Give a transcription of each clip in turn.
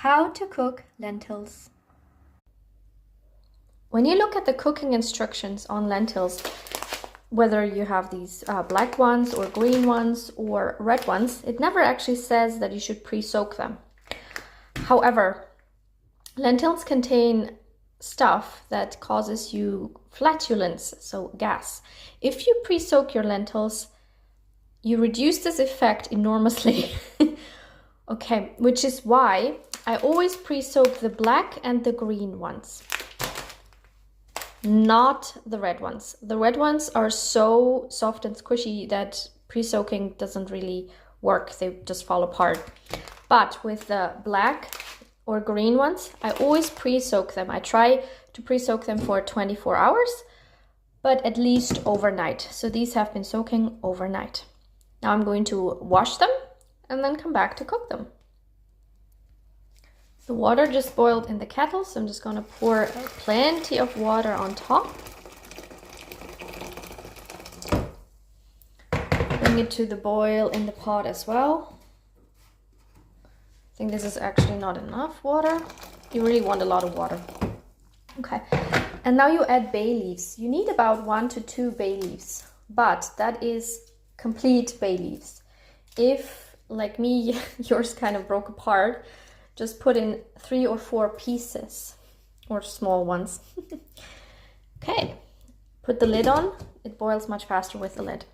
How to cook lentils. When you look at the cooking instructions on lentils, whether you have these black ones or green ones or red ones, it never actually says that you should pre-soak them. However, lentils contain stuff that causes you flatulence, so gas. If you pre-soak your lentils, you reduce this effect enormously. Okay, which is why I always pre-soak the black and the green ones, not the red ones. The red ones are so soft and squishy that pre-soaking doesn't really work. They just fall apart. But with the black or green ones, I always pre-soak them. I try to pre-soak them for 24 hours, but at least overnight. So these have been soaking overnight. Now I'm going to wash them and then come back to cook them. The water just boiled in the kettle, so I'm just going to pour plenty of water on top. Bring it to the boil in the pot as well. I think this is actually not enough water. You really want a lot of water. Okay, and now you add bay leaves. You need about 1 to 2 bay leaves, but that is complete bay leaves. If, like me, yours kind of broke apart, just put in 3 or 4 pieces, or small ones. Okay, put the lid on. It boils much faster with the lid.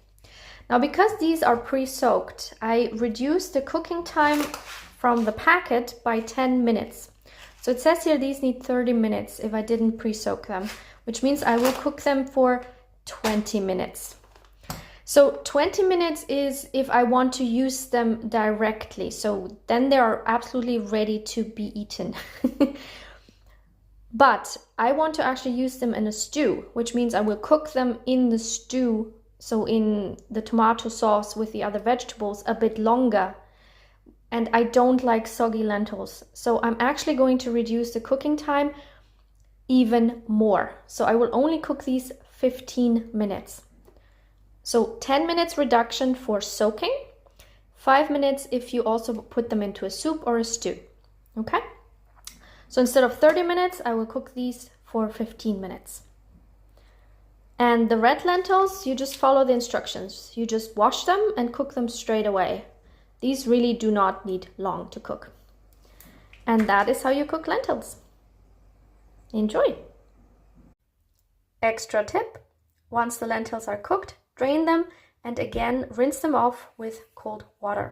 Now, because these are pre-soaked, I reduced the cooking time from the packet by 10 minutes. So it says here these need 30 minutes if I didn't pre-soak them, which means I will cook them for 20 minutes. So 20 minutes is if I want to use them directly. So then they are absolutely ready to be eaten. But I want to actually use them in a stew, which means I will cook them in the stew, so in the tomato sauce with the other vegetables, a bit longer. And I don't like soggy lentils. So I'm actually going to reduce the cooking time even more. So I will only cook these 15 minutes. So 10 minutes reduction for soaking, 5 minutes if you also put them into a soup or a stew. Okay? So instead of 30 minutes, I will cook these for 15 minutes. And the red lentils, you just follow the instructions. You just wash them and cook them straight away. These really do not need long to cook. And that is how you cook lentils. Enjoy! Extra tip, once the lentils are cooked, drain them and again rinse them off with cold water.